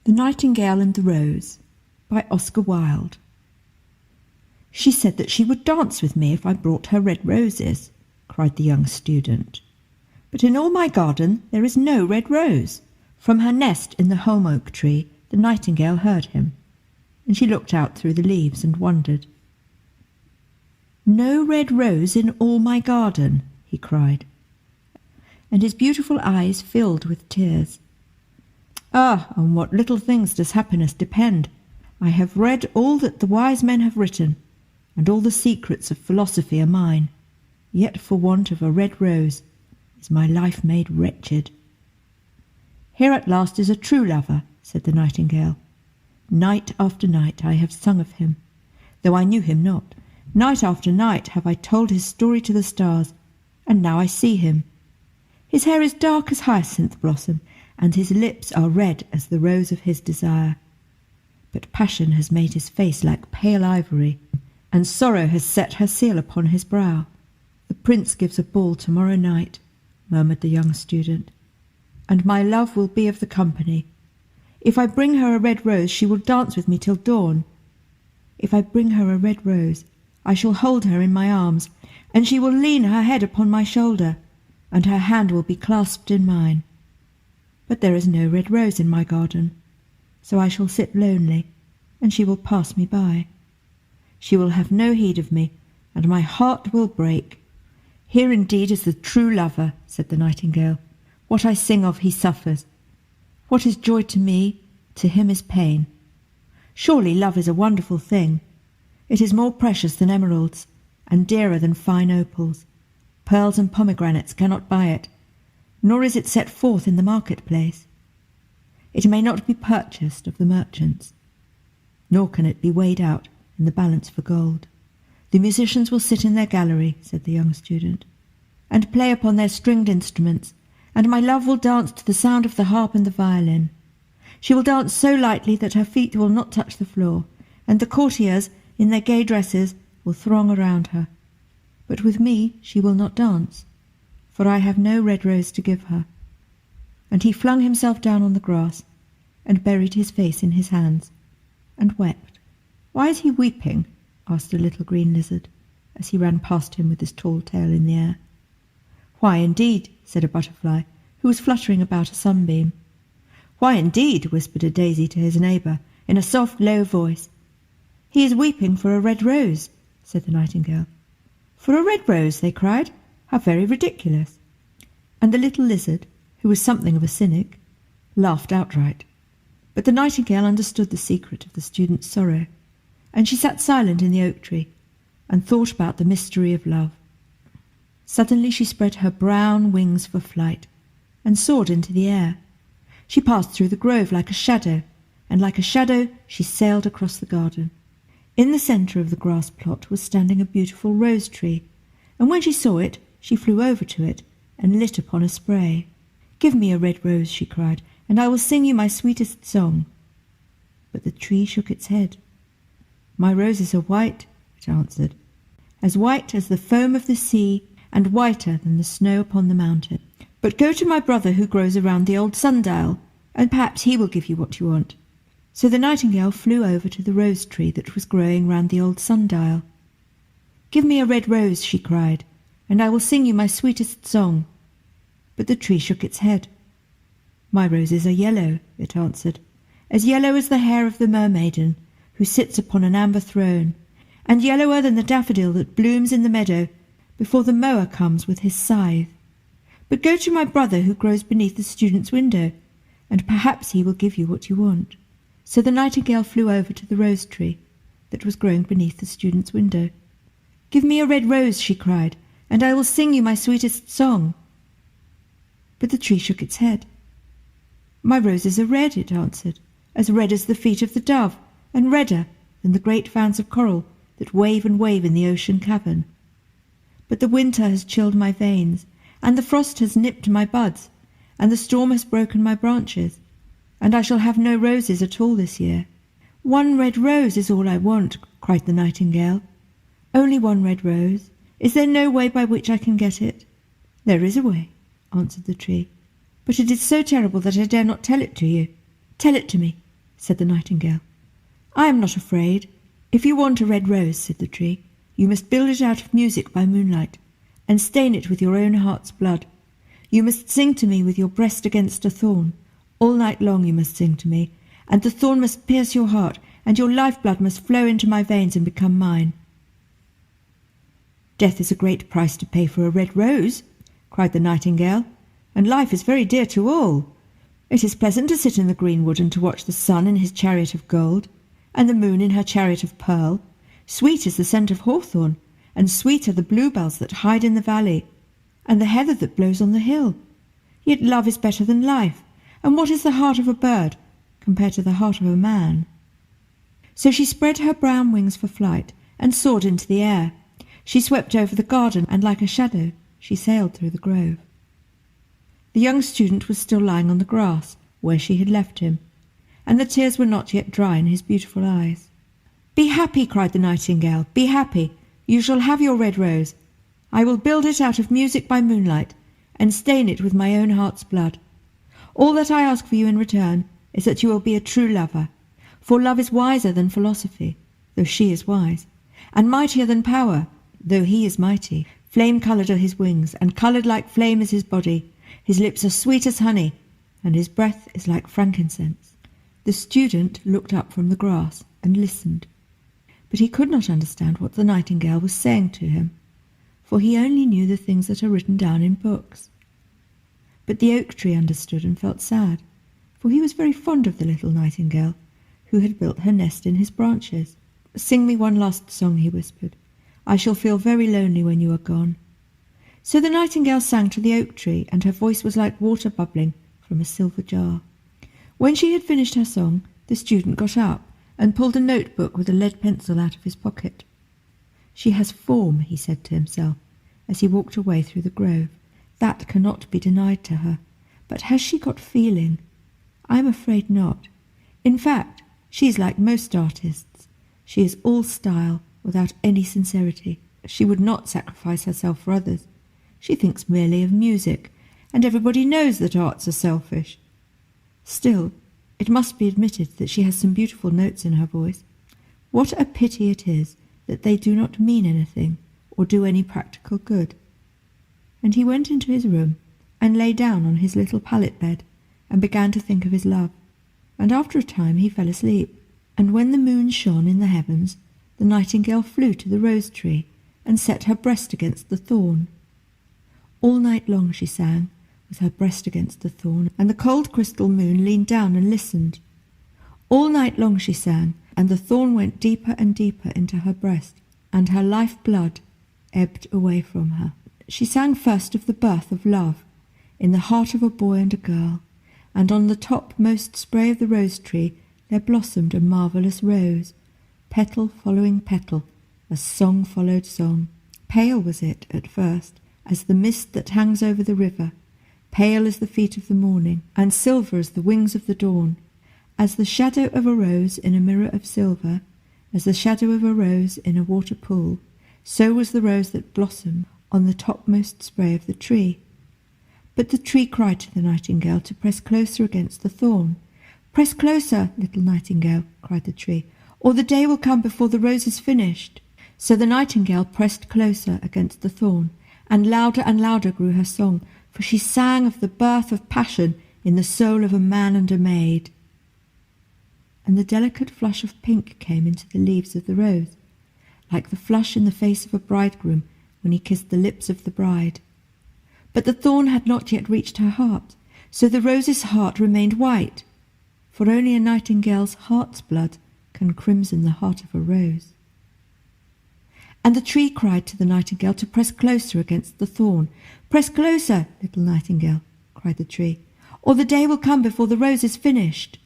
The Nightingale and the Rose by Oscar Wilde. She said that she would dance with me if I brought her red roses, cried the young student. But in all my garden there is no red rose. From her nest in the holm oak tree the nightingale heard him, and she looked out through the leaves and wondered. No red rose in all my garden, he cried, and his beautiful eyes filled with tears. Ah, on what little things does happiness depend! I have read all that the wise men have written, and all the secrets of philosophy are mine. Yet for want of a red rose is my life made wretched. Here at last is a true lover, said the nightingale. Night after night I have sung of him, though I knew him not. Night after night have I told his story to the stars, and now I see him. His hair is dark as hyacinth blossom, and his lips are red as the rose of his desire. But passion has made his face like pale ivory, and sorrow has set her seal upon his brow. The prince gives a ball tomorrow night, murmured the young student, and my love will be of the company. If I bring her a red rose, she will dance with me till dawn. If I bring her a red rose, I shall hold her in my arms, and she will lean her head upon my shoulder, and her hand will be clasped in mine. But there is no red rose in my garden, so I shall sit lonely, and she will pass me by. She will have no heed of me, and my heart will break. Here indeed is the true lover, said the nightingale. What I sing of he suffers. What is joy to me, to him is pain. Surely love is a wonderful thing. It is more precious than emeralds, and dearer than fine opals. Pearls and pomegranates cannot buy it, nor is it set forth in the marketplace. It may not be purchased of the merchants, nor can it be weighed out in the balance for gold. The musicians will sit in their gallery, said the young student, and play upon their stringed instruments, and my love will dance to the sound of the harp and the violin. She will dance so lightly that her feet will not touch the floor, and the courtiers, in their gay dresses, will throng around her. But with me she will not dance, for I have no red rose to give her. And he flung himself down on the grass, and buried his face in his hands, and wept. Why is he weeping? Asked a little green lizard, as he ran past him with his tall tail in the air. Why, indeed, said a butterfly, who was fluttering about a sunbeam. Why, indeed, whispered a daisy to his neighbour, in a soft, low voice. He is weeping for a red rose, said the nightingale. For a red rose, they cried. How very ridiculous. And the little lizard, who was something of a cynic, laughed outright. But the nightingale understood the secret of the student's sorrow, and she sat silent in the oak tree, and thought about the mystery of love. Suddenly she spread her brown wings for flight, and soared into the air. She passed through the grove like a shadow, and like a shadow she sailed across the garden. In the centre of the grass plot was standing a beautiful rose tree, and when she saw it, she flew over to it and lit upon a spray. Give me a red rose, she cried, and I will sing you my sweetest song. But the tree shook its head. My roses are white, it answered, as white as the foam of the sea, and whiter than the snow upon the mountain. But go to my brother who grows around the old sundial, and perhaps he will give you what you want. So the nightingale flew over to the rose tree that was growing round the old sundial. Give me a red rose, she cried, and I will sing you my sweetest song. But the tree shook its head. My roses are yellow, it answered, as yellow as the hair of the mermaiden, who sits upon an amber throne, and yellower than the daffodil that blooms in the meadow before the mower comes with his scythe. But go to my brother who grows beneath the student's window, and perhaps he will give you what you want. So the nightingale flew over to the rose tree that was growing beneath the student's window. Give me a red rose, she cried, and I will sing you my sweetest song. But the tree shook its head. My roses are red, it answered, as red as the feet of the dove, and redder than the great fans of coral that wave and wave in the ocean cavern. But the winter has chilled my veins, and the frost has nipped my buds, and the storm has broken my branches, and I shall have no roses at all this year. One red rose is all I want, cried the nightingale. Only one red rose. Is there no way by which I can get it? There is a way, answered the tree, but it is so terrible that I dare not tell it to you. Tell it to me, said the nightingale. "I am not afraid. If you want a red rose," said the tree, "you must build it out of music by moonlight, and stain it with your own heart's blood. You must sing to me with your breast against a thorn. All night long you must sing to me, and the thorn must pierce your heart, and your lifeblood must flow into my veins and become mine." "Death is a great price to pay for a red rose," cried the nightingale, "and life is very dear to all. It is pleasant to sit in the greenwood and to watch the sun in his chariot of gold, and the moon in her chariot of pearl. Sweet is the scent of hawthorn, and sweet are the bluebells that hide in the valley, and the heather that blows on the hill. Yet love is better than life, and what is the heart of a bird compared to the heart of a man?" So she spread her brown wings for flight and soared into the air. She swept over the garden, and like a shadow she sailed through the grove. The young student was still lying on the grass where she had left him, and the tears were not yet dry in his beautiful eyes. "Be happy," cried the nightingale, "be happy. You shall have your red rose. I will build it out of music by moonlight, and stain it with my own heart's blood. All that I ask for you in return is that you will be a true lover, for love is wiser than philosophy, though she is wise, and mightier than power, though he is mighty. Flame-coloured are his wings, and coloured like flame is his body. His lips are sweet as honey, and his breath is like frankincense." The student looked up from the grass and listened, but he could not understand what the nightingale was saying to him, for he only knew the things that are written down in books. But the oak tree understood and felt sad, for he was very fond of the little nightingale, who had built her nest in his branches. "Sing me one last song," he whispered. "I shall feel very lonely when you are gone." So the nightingale sang to the oak tree, and her voice was like water bubbling from a silver jar. When she had finished her song, the student got up and pulled a notebook with a lead pencil out of his pocket. "She has form," he said to himself, as he walked away through the grove. "That cannot be denied to her. But has she got feeling? I am afraid not. In fact, she is like most artists. She is all style, without any sincerity. She would not sacrifice herself for others. She thinks merely of music, and everybody knows that arts are selfish. Still, it must be admitted that she has some beautiful notes in her voice. What a pity it is that they do not mean anything or do any practical good." And he went into his room and lay down on his little pallet bed and began to think of his love, and after a time he fell asleep. And when the moon shone in the heavens, the nightingale flew to the rose tree and set her breast against the thorn. All night long she sang, with her breast against the thorn, and the cold crystal moon leaned down and listened. All night long she sang, and the thorn went deeper and deeper into her breast, and her life-blood ebbed away from her. She sang first of the birth of love, in the heart of a boy and a girl, and on the topmost spray of the rose tree there blossomed a marvellous rose, petal following petal, as song followed song. Pale was it at first, as the mist that hangs over the river, pale as the feet of the morning, and silver as the wings of the dawn. As the shadow of a rose in a mirror of silver, as the shadow of a rose in a water pool, so was the rose that blossomed on the topmost spray of the tree. But the tree cried to the nightingale to press closer against the thorn. "Press closer, little nightingale," cried the tree, "or the day will come before the rose is finished." So the nightingale pressed closer against the thorn, and louder grew her song, for she sang of the birth of passion in the soul of a man and a maid. And the delicate flush of pink came into the leaves of the rose, like the flush in the face of a bridegroom when he kissed the lips of the bride. But the thorn had not yet reached her heart, so the rose's heart remained white, for only a nightingale's heart's blood can crimson the heart of a rose. And the tree cried to the nightingale to press closer against the thorn. "Press closer, little nightingale," cried the tree, "or the day will come before the rose is finished."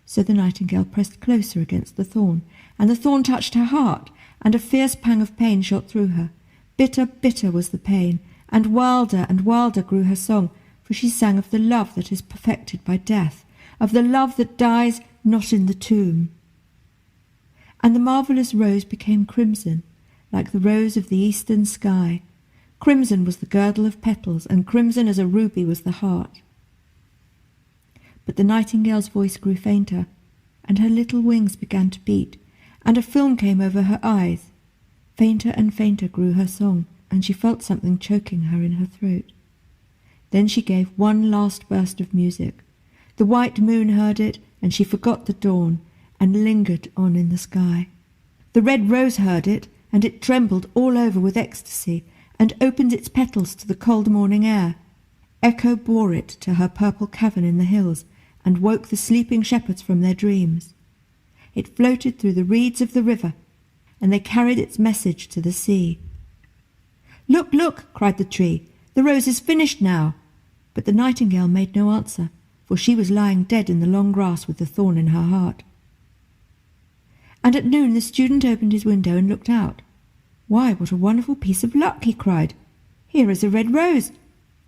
So the nightingale pressed closer against the thorn, and the thorn touched her heart, and a fierce pang of pain shot through her. Bitter, bitter was the pain, and wilder grew her song, for she sang of the love that is perfected by death, of the love that dies not in the tomb. And the marvellous rose became crimson, like the rose of the eastern sky. Crimson was the girdle of petals, and crimson as a ruby was the heart. But the nightingale's voice grew fainter, and her little wings began to beat, and a film came over her eyes. Fainter and fainter grew her song, and she felt something choking her in her throat. Then she gave one last burst of music. The white moon heard it, and she forgot the dawn, and lingered on in the sky. The red rose heard it, and it trembled all over with ecstasy, and opened its petals to the cold morning air. Echo bore it to her purple cavern in the hills, and woke the sleeping shepherds from their dreams. It floated through the reeds of the river, and they carried its message to the sea. "Look, look!" cried the tree. "The rose is finished now." But the nightingale made no answer, for she was lying dead in the long grass with the thorn in her heart. And at noon the student opened his window and looked out. "Why, what a wonderful piece of luck!" he cried. "Here is a red rose.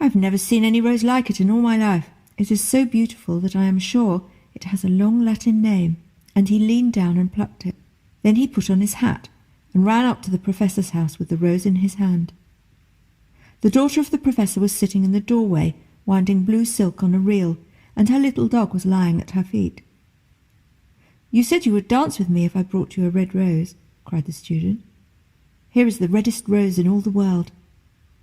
I have never seen any rose like it in all my life. It is so beautiful that I am sure it has a long Latin name." And he leaned down and plucked it. Then he put on his hat and ran up to the professor's house with the rose in his hand. The daughter of the professor was sitting in the doorway, winding blue silk on a reel, and her little dog was lying at her feet. "You said you would dance with me if I brought you a red rose," cried the student. "Here is the reddest rose in all the world.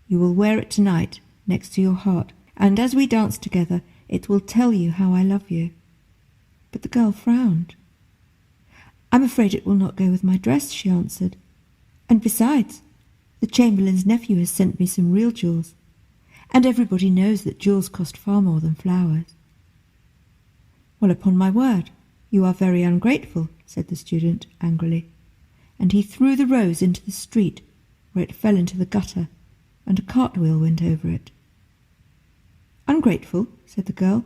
You will wear it tonight next to your heart, and as we dance together it will tell you how I love you." But the girl frowned. "I'm afraid it will not go with my dress," she answered. "And besides, the Chamberlain's nephew has sent me some real jewels, and everybody knows that jewels cost far more than flowers." "Well, upon my word, you are very ungrateful," said the student angrily, and he threw the rose into the street, where it fell into the gutter, and a cartwheel went over it. "Ungrateful?" said the girl.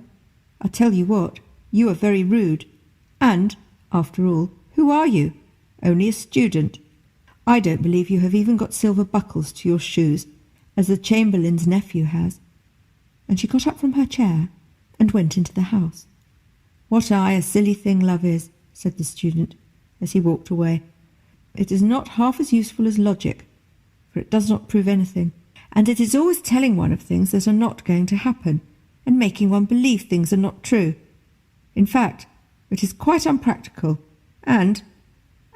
"I'll tell you what, you are very rude, and, after all, who are you? Only a student. I don't believe you have even got silver buckles to your shoes, as the Chamberlain's nephew has." And she got up from her chair and went into the house. "What a silly thing love is," said the student, as he walked away. "It is not half as useful as logic, for it does not prove anything, and it is always telling one of things that are not going to happen, and making one believe things are not true. In fact, it is quite unpractical, and,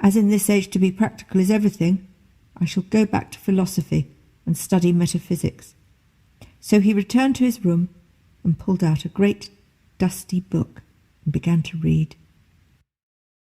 as in this age to be practical is everything, I shall go back to philosophy and study metaphysics." So he returned to his room and pulled out a great dusty book and began to read.